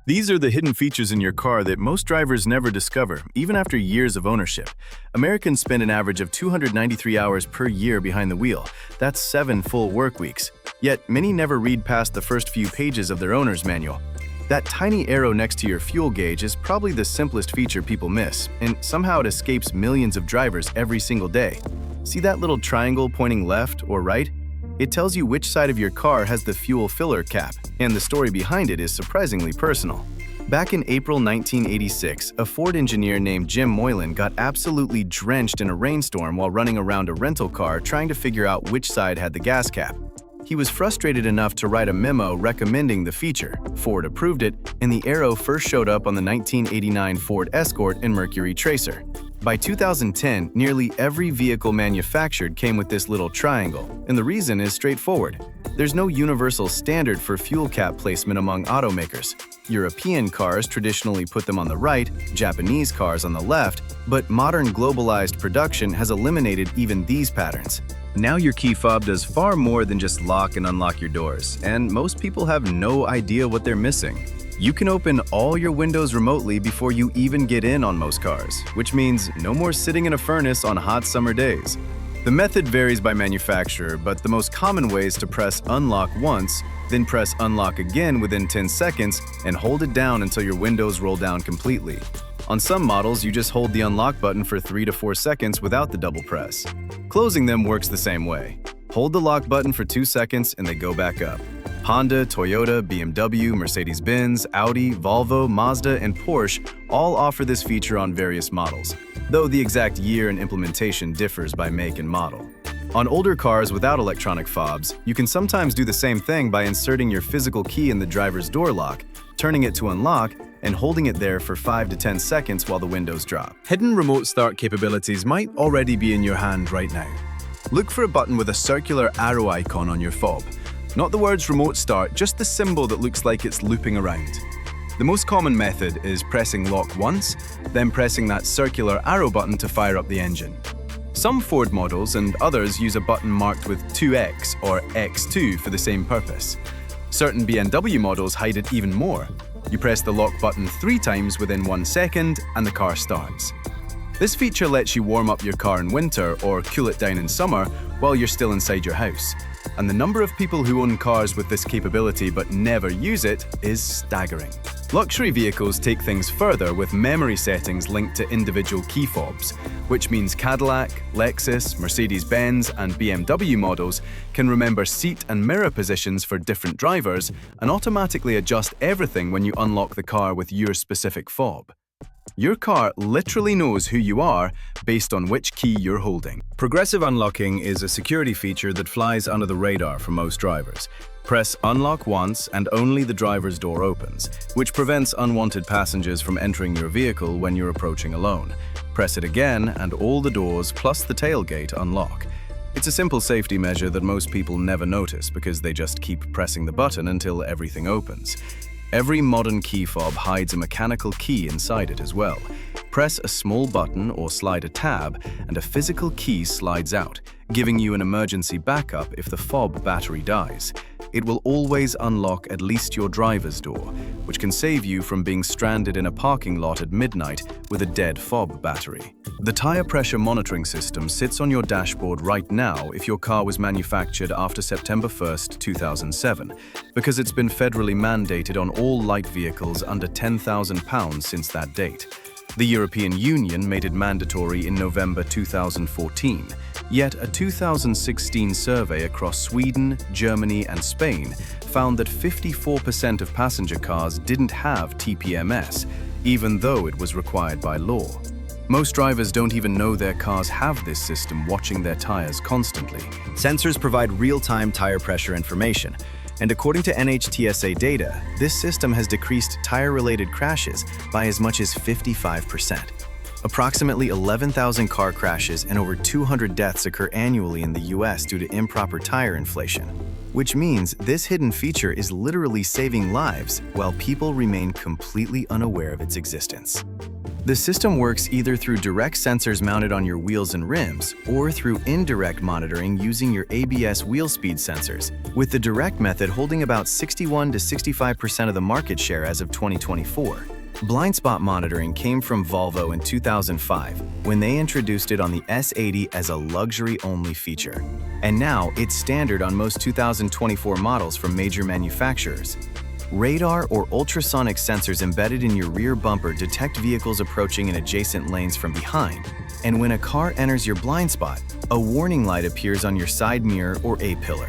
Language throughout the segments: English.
These are the hidden features in your car that most drivers never discover, even after years of ownership. Americans spend an average of 293 hours per year behind the wheel. That's 7 full work weeks. Yet, many never read past the first few pages of their owner's manual. That tiny arrow next to your fuel gauge is probably the simplest feature people miss, and somehow it escapes millions of drivers every single day. See that little triangle pointing left or right? It tells you which side of your car has the fuel filler cap, and the story behind it is surprisingly personal. Back in April 1986, a Ford engineer named Jim Moylan got absolutely drenched in a rainstorm while running around a rental car trying to figure out which side had the gas cap. He was frustrated enough to write a memo recommending the feature. Ford approved it, and the arrow first showed up on the 1989 Ford Escort and Mercury Tracer. By 2010, nearly every vehicle manufactured came with this little triangle, and the reason is straightforward. There's no universal standard for fuel cap placement among automakers. European cars traditionally put them on the right, Japanese cars on the left, but modern globalized production has eliminated even these patterns. Now your key fob does far more than just lock and unlock your doors, and most people have no idea what they're missing. You can open all your windows remotely before you even get in on most cars, which means no more sitting in a furnace on hot summer days. The method varies by manufacturer, but the most common way is to press unlock once, then press unlock again within 10 seconds and hold it down until your windows roll down completely. On some models, you just hold the unlock button for 3 to 4 seconds without the double press. Closing them works the same way. Hold the lock button for 2 seconds and they go back up. Honda, Toyota, BMW, Mercedes-Benz, Audi, Volvo, Mazda, and Porsche all offer this feature on various models, though the exact year and implementation differs by make and model. On older cars without electronic fobs, you can sometimes do the same thing by inserting your physical key in the driver's door lock, turning it to unlock, and holding it there for 5 to 10 seconds while the windows drop. Hidden remote start capabilities might already be in your hand right now. Look for a button with a circular arrow icon on your fob. Not the words remote start, just the symbol that looks like it's looping around. The most common method is pressing lock once, then pressing that circular arrow button to fire up the engine. Some Ford models and others use a button marked with 2X or X2 for the same purpose. Certain BMW models hide it even more. You press the lock button 3 times within 1 second and the car starts. This feature lets you warm up your car in winter or cool it down in summer while you're still inside your house. And the number of people who own cars with this capability but never use it is staggering. Luxury vehicles take things further with memory settings linked to individual key fobs, which means Cadillac, Lexus, Mercedes-Benz, and BMW models can remember seat and mirror positions for different drivers and automatically adjust everything when you unlock the car with your specific fob. Your car literally knows who you are based on which key you're holding. Progressive unlocking is a security feature that flies under the radar for most drivers. Press unlock once and only the driver's door opens, which prevents unwanted passengers from entering your vehicle when you're approaching alone. Press it again and all the doors plus the tailgate unlock. It's a simple safety measure that most people never notice because they just keep pressing the button until everything opens. Every modern key fob hides a mechanical key inside it as well. Press a small button or slide a tab, and a physical key slides out, giving you an emergency backup if the fob battery dies. It will always unlock at least your driver's door, which can save you from being stranded in a parking lot at midnight with a dead fob battery. The tire pressure monitoring system sits on your dashboard right now if your car was manufactured after September 1st, 2007, because it's been federally mandated on all light vehicles under £10,000 since that date. The European Union made it mandatory in November 2014, yet a 2016 survey across Sweden, Germany, and Spain found that 54% of passenger cars didn't have TPMS, even though it was required by law. Most drivers don't even know their cars have this system watching their tires constantly. Sensors provide real-time tire pressure information, and according to NHTSA data, this system has decreased tire-related crashes by as much as 55%. Approximately 11,000 car crashes and over 200 deaths occur annually in the US due to improper tire inflation, which means this hidden feature is literally saving lives while people remain completely unaware of its existence. The system works either through direct sensors mounted on your wheels and rims or through indirect monitoring using your ABS wheel speed sensors, with the direct method holding about 61 to 65% of the market share as of 2024. Blind spot monitoring came from Volvo in 2005 when they introduced it on the S80 as a luxury-only feature. And now it's standard on most 2024 models from major manufacturers. Radar or ultrasonic sensors embedded in your rear bumper detect vehicles approaching in adjacent lanes from behind, and when a car enters your blind spot, a warning light appears on your side mirror or A-pillar.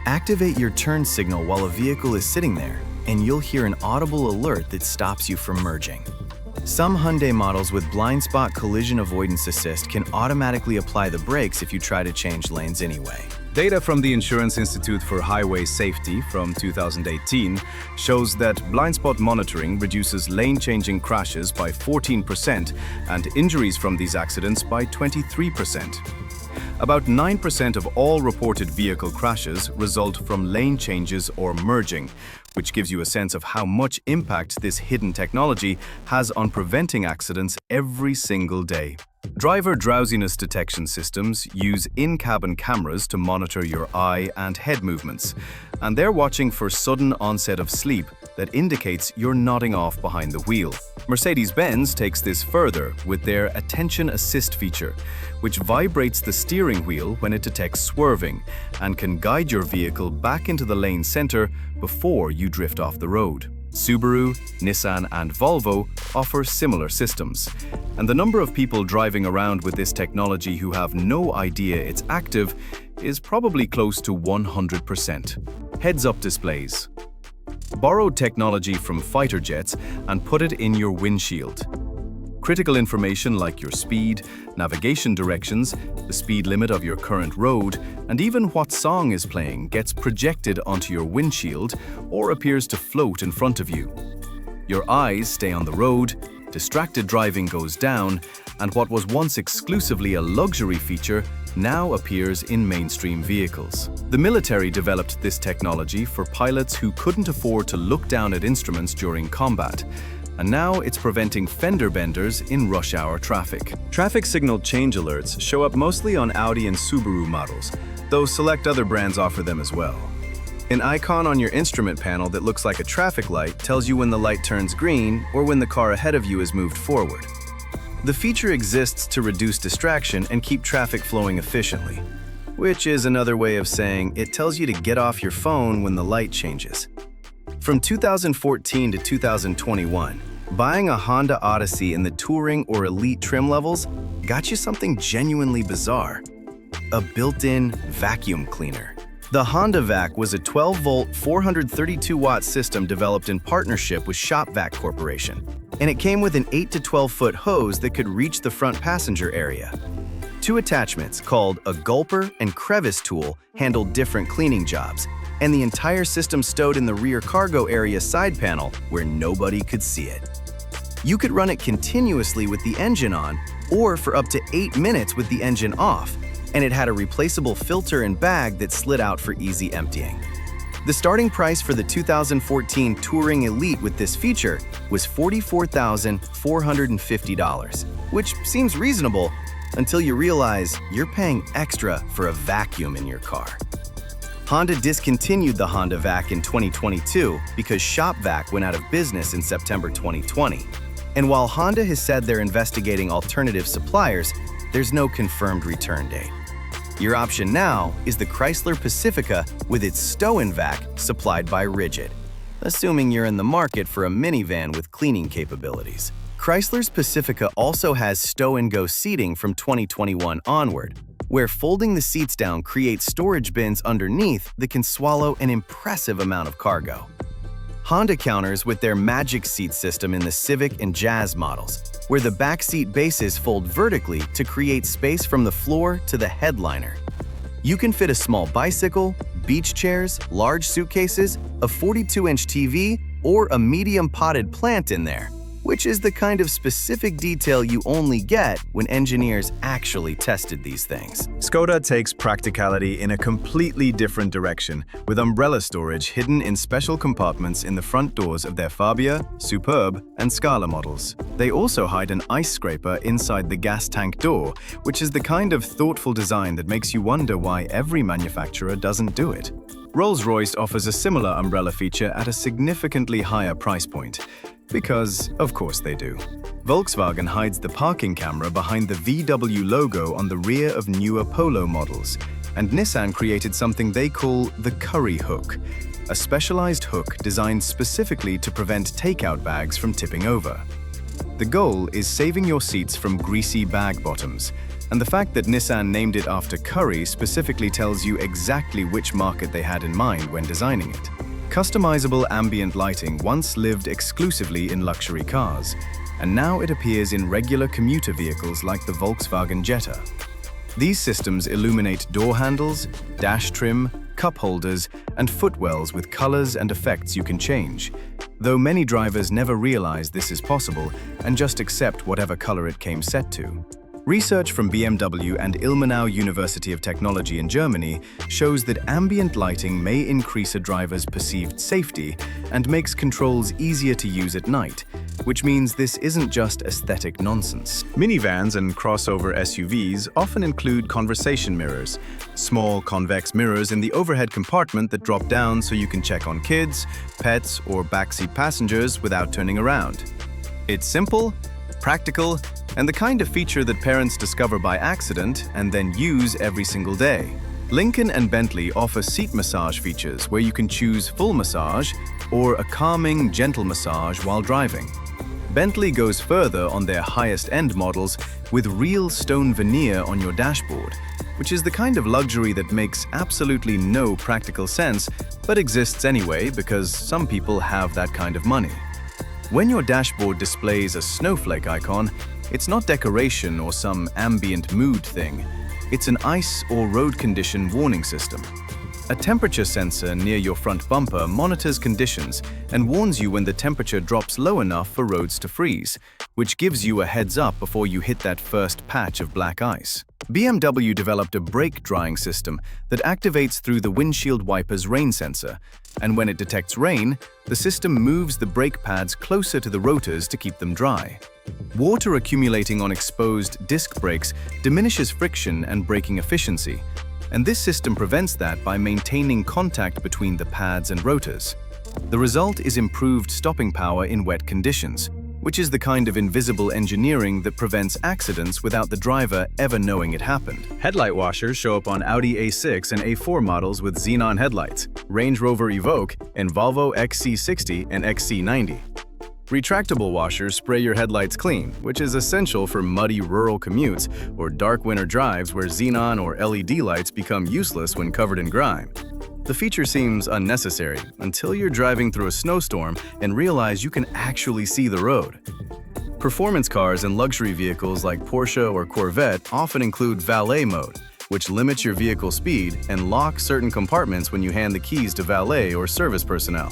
Activate your turn signal while a vehicle is sitting there, and you'll hear an audible alert that stops you from merging. Some Hyundai models with blind spot collision avoidance assist can automatically apply the brakes if you try to change lanes anyway. Data from the Insurance Institute for Highway Safety from 2018 shows that blind spot monitoring reduces lane-changing crashes by 14% and injuries from these accidents by 23%. About 9% of all reported vehicle crashes result from lane changes or merging, which gives you a sense of how much impact this hidden technology has on preventing accidents every single day. Driver drowsiness detection systems use in-cabin cameras to monitor your eye and head movements, and they're watching for sudden onset of sleep that indicates you're nodding off behind the wheel. Mercedes-Benz takes this further with their Attention Assist feature, which vibrates the steering wheel when it detects swerving and can guide your vehicle back into the lane center before you drift off the road. Subaru, Nissan, and Volvo offer similar systems, and the number of people driving around with this technology who have no idea it's active is probably close to 100%. Heads-up displays. Borrowed technology from fighter jets and put it in your windshield. Critical information like your speed, navigation directions, the speed limit of your current road, and even what song is playing gets projected onto your windshield or appears to float in front of you. Your eyes stay on the road, distracted driving goes down, and what was once exclusively a luxury feature now appears in mainstream vehicles. The military developed this technology for pilots who couldn't afford to look down at instruments during combat, and now it's preventing fender benders in rush hour traffic. Traffic signal change alerts show up mostly on Audi and Subaru models, though select other brands offer them as well. An icon on your instrument panel that looks like a traffic light tells you when the light turns green or when the car ahead of you is moved forward. The feature exists to reduce distraction and keep traffic flowing efficiently, which is another way of saying it tells you to get off your phone when the light changes. From 2014 to 2021, buying a Honda Odyssey in the touring or elite trim levels got you something genuinely bizarre: a built-in vacuum cleaner. The Honda Vac was a 12-volt, 432-watt system developed in partnership with ShopVac Corporation, and it came with an 8 to 12-foot hose that could reach the front passenger area. Two attachments called a gulper and crevice tool handled different cleaning jobs, and the entire system stowed in the rear cargo area side panel where nobody could see it. You could run it continuously with the engine on, or for up to 8 minutes with the engine off, and it had a replaceable filter and bag that slid out for easy emptying. The starting price for the 2014 Touring Elite with this feature was $44,450, which seems reasonable until you realize you're paying extra for a vacuum in your car. Honda discontinued the Honda Vac in 2022 because ShopVac went out of business in September 2020. And while Honda has said they're investigating alternative suppliers, there's no confirmed return date. Your option now is the Chrysler Pacifica with its stow-in vac supplied by Rigid, assuming you're in the market for a minivan with cleaning capabilities. Chrysler's Pacifica also has stow-and-go seating from 2021 onward, where folding the seats down creates storage bins underneath that can swallow an impressive amount of cargo. Honda counters with their Magic Seat system in the Civic and Jazz models, where the back seat bases fold vertically to create space from the floor to the headliner. You can fit a small bicycle, beach chairs, large suitcases, a 42-inch TV, or a medium potted plant in there, which is the kind of specific detail you only get when engineers actually tested these things. Skoda takes practicality in a completely different direction, with umbrella storage hidden in special compartments in the front doors of their Fabia, Superb, and Scala models. They also hide an ice scraper inside the gas tank door, which is the kind of thoughtful design that makes you wonder why every manufacturer doesn't do it. Rolls-Royce offers a similar umbrella feature at a significantly higher price point, because, of course, they do. Volkswagen hides the parking camera behind the VW logo on the rear of newer Polo models, and Nissan created something they call the Curry Hook, a specialized hook designed specifically to prevent takeout bags from tipping over. The goal is saving your seats from greasy bag bottoms, and the fact that Nissan named it after curry specifically tells you exactly which market they had in mind when designing it. Customizable ambient lighting once lived exclusively in luxury cars, and now it appears in regular commuter vehicles like the Volkswagen Jetta. These systems illuminate door handles, dash trim, cup holders, and footwells with colors and effects you can change, though many drivers never realize this is possible and just accept whatever color it came set to. Research from BMW and Ilmenau University of Technology in Germany shows that ambient lighting may increase a driver's perceived safety and makes controls easier to use at night, which means this isn't just aesthetic nonsense. Minivans and crossover SUVs often include conversation mirrors, small convex mirrors in the overhead compartment that drop down so you can check on kids, pets, or backseat passengers without turning around. It's simple, practical, and the kind of feature that parents discover by accident and then use every single day. Lincoln and Bentley offer seat massage features where you can choose full massage or a calming, gentle massage while driving. Bentley goes further on their highest-end models with real stone veneer on your dashboard, which is the kind of luxury that makes absolutely no practical sense but exists anyway because some people have that kind of money. When your dashboard displays a snowflake icon, it's not decoration or some ambient mood thing. It's an ice or road condition warning system. A temperature sensor near your front bumper monitors conditions and warns you when the temperature drops low enough for roads to freeze, which gives you a heads up before you hit that first patch of black ice. BMW developed a brake drying system that activates through the windshield wiper's rain sensor, and when it detects rain, the system moves the brake pads closer to the rotors to keep them dry. Water accumulating on exposed disc brakes diminishes friction and braking efficiency, and this system prevents that by maintaining contact between the pads and rotors. The result is improved stopping power in wet conditions, which is the kind of invisible engineering that prevents accidents without the driver ever knowing it happened. Headlight washers show up on Audi A6 and A4 models with xenon headlights, Range Rover Evoque, and Volvo XC60 and XC90. Retractable washers spray your headlights clean, which is essential for muddy rural commutes or dark winter drives where xenon or LED lights become useless when covered in grime. The feature seems unnecessary until you're driving through a snowstorm and realize you can actually see the road. Performance cars and luxury vehicles like Porsche or Corvette often include valet mode, which limits your vehicle speed and locks certain compartments when you hand the keys to valet or service personnel.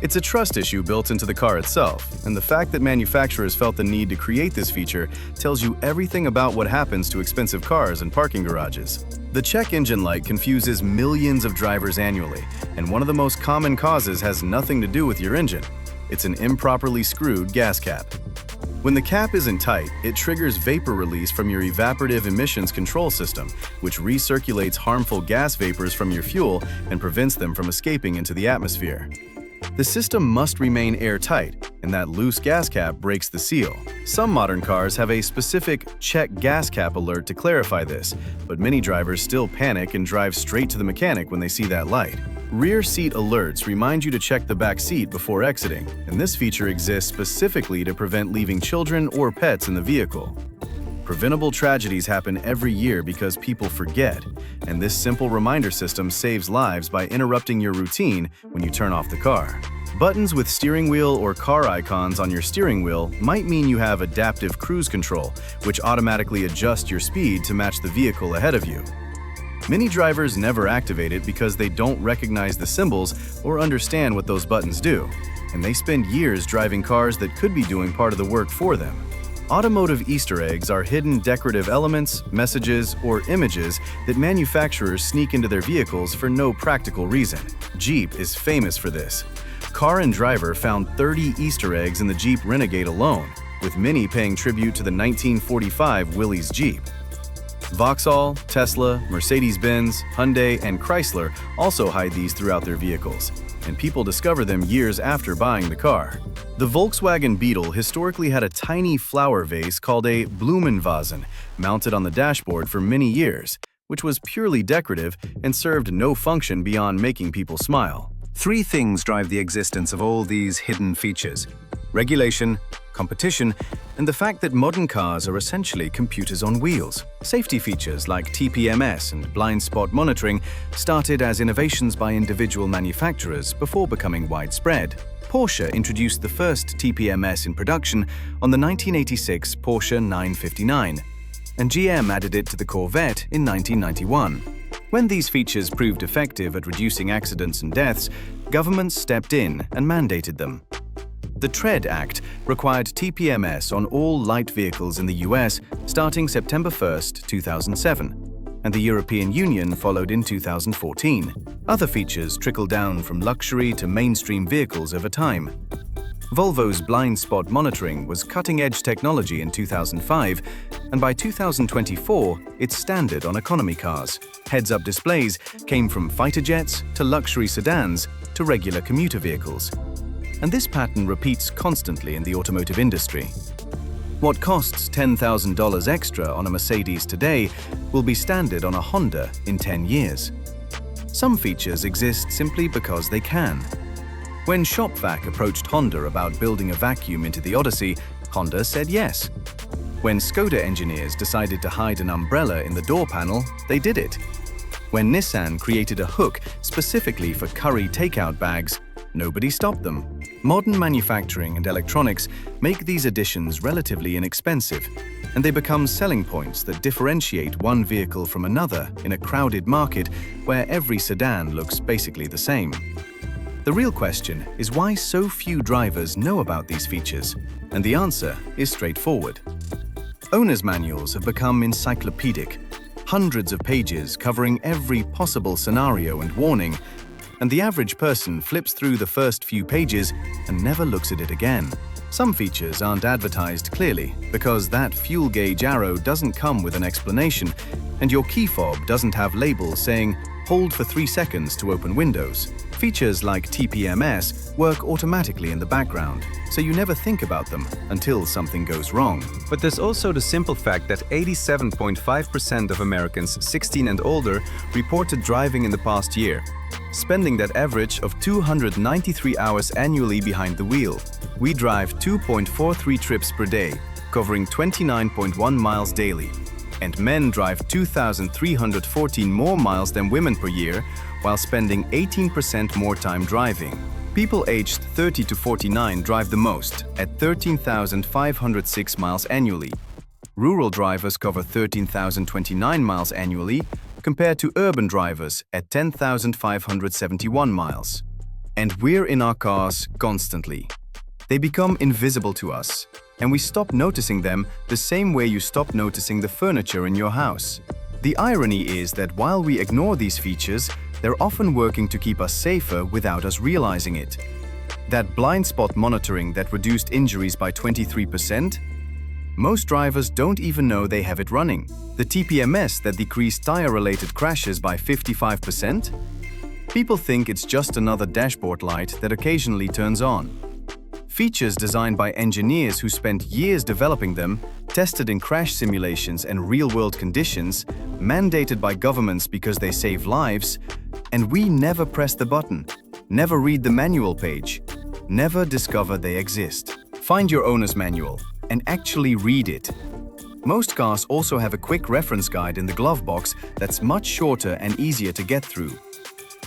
It's a trust issue built into the car itself, and the fact that manufacturers felt the need to create this feature tells you everything about what happens to expensive cars in parking garages. The check engine light confuses millions of drivers annually, and one of the most common causes has nothing to do with your engine. It's an improperly screwed gas cap. When the cap isn't tight, it triggers vapor release from your evaporative emissions control system, which recirculates harmful gas vapors from your fuel and prevents them from escaping into the atmosphere. The system must remain airtight, and that loose gas cap breaks the seal. Some modern cars have a specific check gas cap alert to clarify this, but many drivers still panic and drive straight to the mechanic when they see that light. Rear seat alerts remind you to check the back seat before exiting, and this feature exists specifically to prevent leaving children or pets in the vehicle. Preventable tragedies happen every year because people forget, and this simple reminder system saves lives by interrupting your routine when you turn off the car. Buttons with steering wheel or car icons on your steering wheel might mean you have adaptive cruise control, which automatically adjusts your speed to match the vehicle ahead of you. Many drivers never activate it because they don't recognize the symbols or understand what those buttons do. and they spend years driving cars that could be doing part of the work for them. Automotive Easter eggs are hidden decorative elements, messages, or images that manufacturers sneak into their vehicles for no practical reason. Jeep is famous for this. Car and Driver found 30 Easter eggs in the Jeep Renegade alone, with many paying tribute to the 1945 Willys Jeep. Vauxhall, Tesla, Mercedes-Benz, Hyundai, and Chrysler also hide these throughout their vehicles, and people discover them years after buying the car. The Volkswagen Beetle historically had a tiny flower vase called a Blumenvasen mounted on the dashboard for many years, which was purely decorative and served no function beyond making people smile. Three things drive the existence of all these hidden features: regulation, competition, and the fact that modern cars are essentially computers on wheels. Safety features like TPMS and blind spot monitoring started as innovations by individual manufacturers before becoming widespread. Porsche introduced the first TPMS in production on the 1986 Porsche 959, and GM added it to the Corvette in 1991. When these features proved effective at reducing accidents and deaths, governments stepped in and mandated them. The TREAD Act required TPMS on all light vehicles in the US starting September 1, 2007, and the European Union followed in 2014. Other features trickled down from luxury to mainstream vehicles over time. Volvo's blind spot monitoring was cutting-edge technology in 2005, and by 2024, it's standard on economy cars. Heads-up displays came from fighter jets to luxury sedans to regular commuter vehicles. And this pattern repeats constantly in the automotive industry. What costs $10,000 extra on a Mercedes today will be standard on a Honda in 10 years. Some features exist simply because they can. When ShopVac approached Honda about building a vacuum into the Odyssey, Honda said yes. When Skoda engineers decided to hide an umbrella in the door panel, they did it. When Nissan created a hook specifically for curry takeout bags, nobody stopped them. Modern manufacturing and electronics make these additions relatively inexpensive, and they become selling points that differentiate one vehicle from another in a crowded market where every sedan looks basically the same. The real question is why so few drivers know about these features, and the answer is straightforward. Owner's manuals have become encyclopedic, hundreds of pages covering every possible scenario and warning, and the average person flips through the first few pages and never looks at it again. Some features aren't advertised clearly because that fuel gauge arrow doesn't come with an explanation, and your key fob doesn't have labels saying, "Hold for 3 seconds to open windows." Features like TPMS work automatically in the background, so you never think about them until something goes wrong. But there's also the simple fact that 87.5% of Americans 16 and older reported driving in the past year, spending that average of 293 hours annually behind the wheel. We drive 2.43 trips per day, covering 29.1 miles daily. And men drive 2,314 more miles than women per year, while spending 18% more time driving. People aged 30 to 49 drive the most, at 13,506 miles annually. Rural drivers cover 13,029 miles annually, compared to urban drivers at 10,571 miles. And we're in our cars constantly. They become invisible to us, and we stop noticing them the same way you stop noticing the furniture in your house. The irony is that while we ignore these features, they're often working to keep us safer without us realizing it. That blind spot monitoring that reduced injuries by 23%? Most drivers don't even know they have it running. The TPMS that decreased tire-related crashes by 55%? People think it's just another dashboard light that occasionally turns on. Features designed by engineers who spent years developing them, tested in crash simulations and real-world conditions, mandated by governments because they save lives, and we never press the button, never read the manual page, never discover they exist. Find your owner's manual and actually read it. Most cars also have a quick reference guide in the glove box that's much shorter and easier to get through.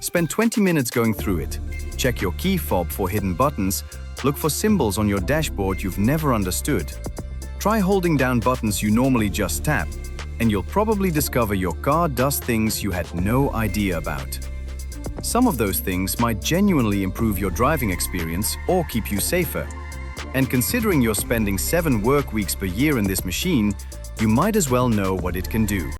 Spend 20 minutes going through it. Check your key fob for hidden buttons. Look for symbols on your dashboard you've never understood. Try holding down buttons you normally just tap, and you'll probably discover your car does things you had no idea about. Some of those things might genuinely improve your driving experience or keep you safer. And considering you're spending 7 work weeks per year in this machine, you might as well know what it can do.